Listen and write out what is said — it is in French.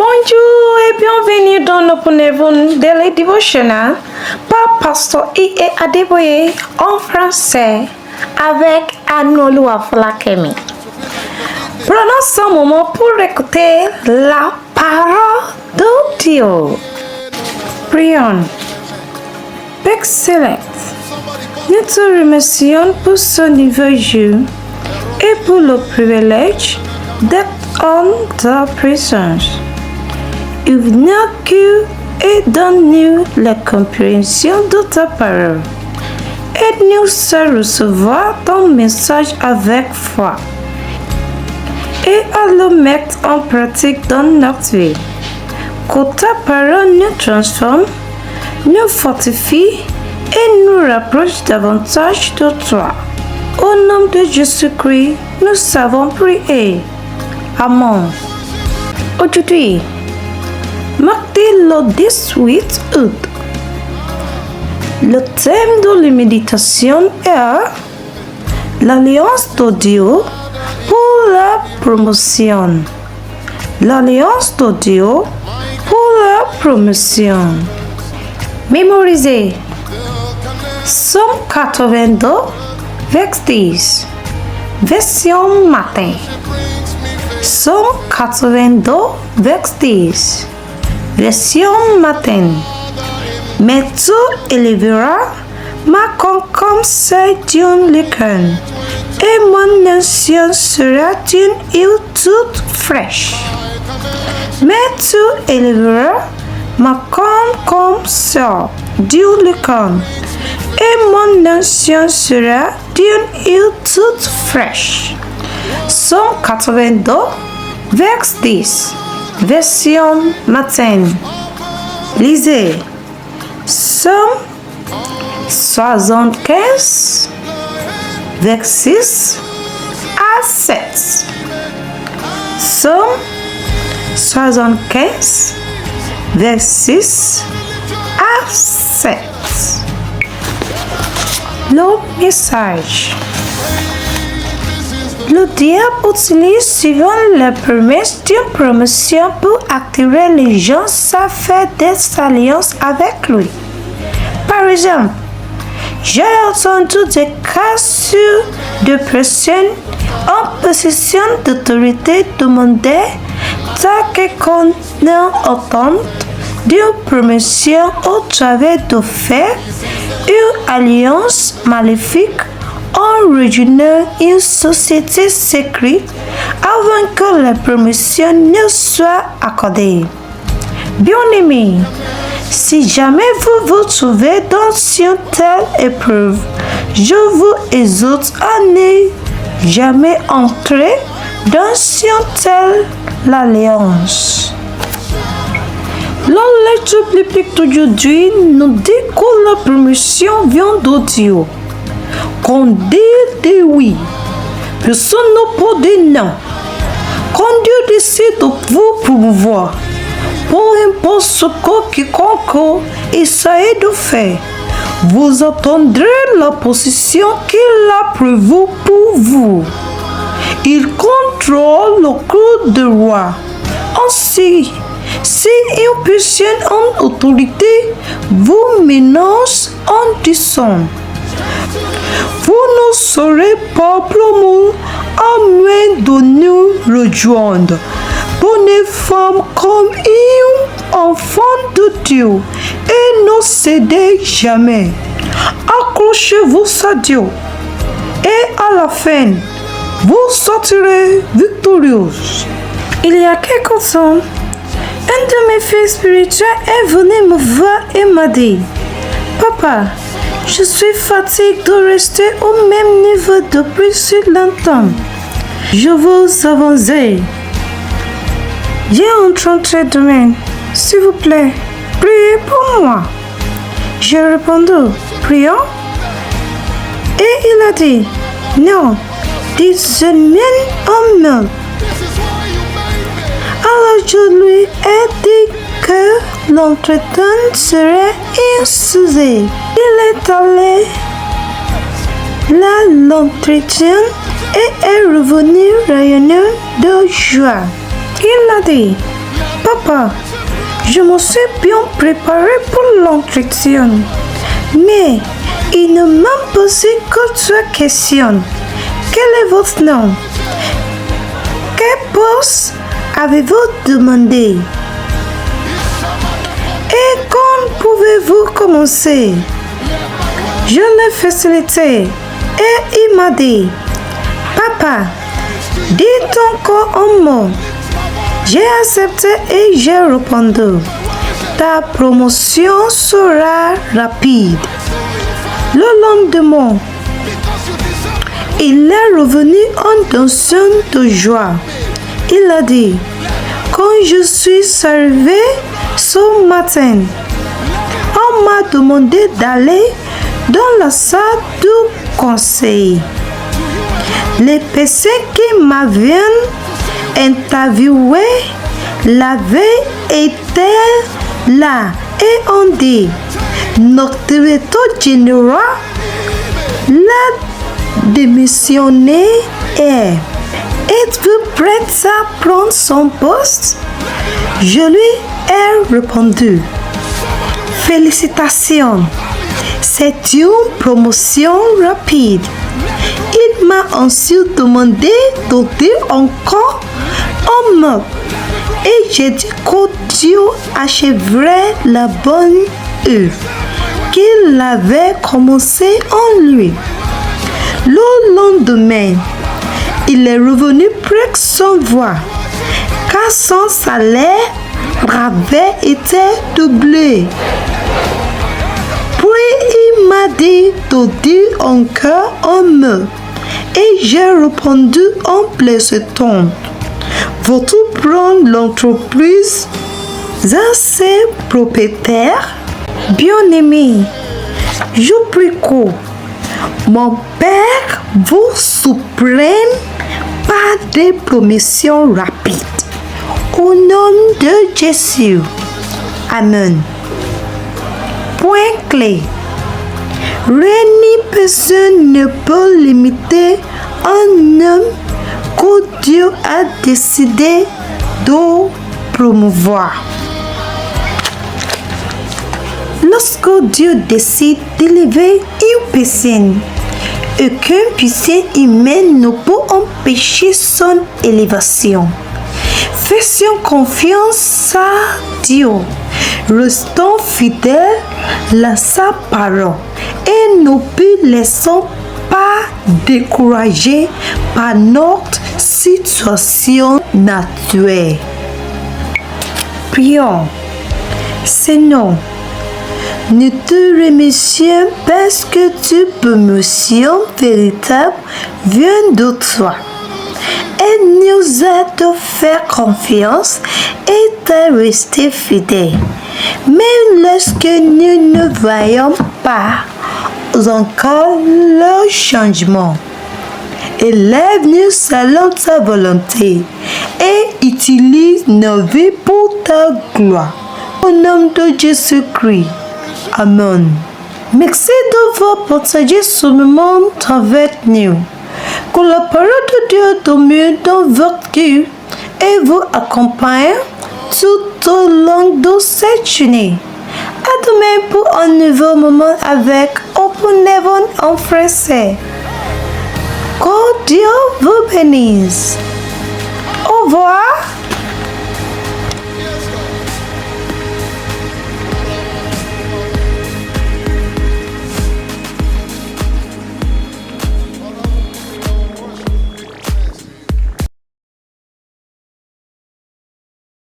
Bonjour et bienvenue dans notre nouveau Daily Devotional par Pasteur I.E. Adeboye en français avec Anolu Aflakemi. Prenons ce moment pour écouter la parole de Dieu. Prions. Père Céleste, nous te remercions pour ce nouveau jour et pour le privilège d'être en ta présence. Ouvre-nous et donne-nous la compréhension de ta parole. Aide-nous à recevoir ton message avec foi et à le mettre en pratique dans notre vie. Que ta parole nous transforme, nous fortifie et nous rapproche davantage de toi. Au nom de Jésus-Christ, nous avons prié. Amen. Aujourd'hui, mardi le 18 août. Le thème de la méditation est l'alliance de Dieu pour la promotion. L'alliance de Dieu pour la promotion. Mémorisez. Somme 82, verset 10. Version matin. Somme 82, verset 10. Version matin. Mais tu élèveras ma concombre d'une licorne, et mon nation sera d'une île toute fraîche. Mais tu élèveras ma concombre d'une licorne, et mon nation sera d'une île toute fraîche. Somme 82, verset 10. Version matin. Lisez. Somme 75, verset 6 à 7. Somme 75, verset 6 à 7. Le message. Le diable utilise souvent la promesse d'une promotion pour attirer les gens à faire des alliances avec lui. Par exemple, j'ai entendu des cas sur des personnes en possession d'autorité demander à quelqu'un entente d'une promotion au travers de faire une alliance maléfique en rejoignant une société secrète avant que la promotion ne soit accordée. Bien-aimés, si jamais vous vous trouvez dans une telle épreuve, je vous exhorte à ne jamais entrer dans une telle alliance. La lecture biblique d'aujourd'hui nous dit que la promotion vient de Dieu. Quand Dieu dit oui, personne ne peut dire non. Quand Dieu décide de vous promouvoir, peu importe ce que quiconque essaie de faire, vous attendrez la position qu'il a prévue pour vous. Il contrôle le cours du roi. Ainsi, si une personne en autorité vous menace en disant vous ne serez pas promu à moins de nous rejoindre. Donnez femme comme un enfant de Dieu et ne cédez jamais. Accrochez-vous à Dieu et à la fin, vous sortirez victorieux. Il y a quelque temps, un de mes fils spirituels est venu me voir et m'a dit: Papa, je suis fatigué de rester au même niveau depuis si longtemps. Je veux avancer. J'ai rencontré demain. S'il vous plaît, priez pour moi. J'ai répondu: prions. Et il a dit: non, d'une semaine en main. Alors je lui ai dit que l'entretien serait excusé. Il est allé là l'entretien et est revenu rayonnant de joie. Il a dit: Papa, je me suis bien préparé pour l'entretien. Mais il ne m'a posé que 3 questions. Quel est votre nom? Quel poste avez-vous demandé? Et quand pouvez-vous commencer? Je l'ai facilité et il m'a dit, Papa, dis encore un mot. J'ai accepté et j'ai répondu, ta promotion sera rapide. Le lendemain, il est revenu en dansant de joie. Il a dit, quand je suis arrivé ce matin, on m'a demandé d'aller dans la salle du conseil. Les personnes qui m'avaient interviewé la veille étaient là et ont dit, notre directeur général l'a démissionné et êtes-vous prête à prendre son poste? Je lui ai répondu, félicitations, c'est une promotion rapide. Il m'a ensuite demandé de dire encore un mot et j'ai dit que Dieu achèverait la bonne œuvre qu'il avait commencé en lui. Le lendemain, il est revenu presque sans voix, car son salaire avait été doublé. Puis il m'a dit de dire encore un mot, et j'ai répondu en plaisantant. Veux-tu prendre l'entreprise à ses propriétaires? Bien-aimé, je prie que mon Père vous surprenne par des promotions rapides. Au nom de Jésus. Amen. Point clé. Rien ni personne ne peut limiter un homme que Dieu a décidé de promouvoir. Lorsque Dieu décide d'élever une personne, aucune puissance humaine ne peut empêcher son élévation. Faisons confiance à Dieu, restons fidèles à sa parole et ne nous laissons pas décourager par notre situation naturelle. Prions. Seigneur, nous te remercions parce que ta promotion véritable vient de toi. Elle nous a de faire confiance et de rester fidèles. Même lorsque nous ne voyons pas encore le changement. Élève-nous selon ta volonté et utilise nos vies pour ta gloire. Au nom de Jésus-Christ. Amen. Merci de vous partager ce moment avec nous. Que la parole de Dieu demeure dans votre cœur et vous accompagne tout au long de cette journée. À demain pour un nouveau moment avec Open Heaven en français. Que Dieu vous bénisse. Au revoir.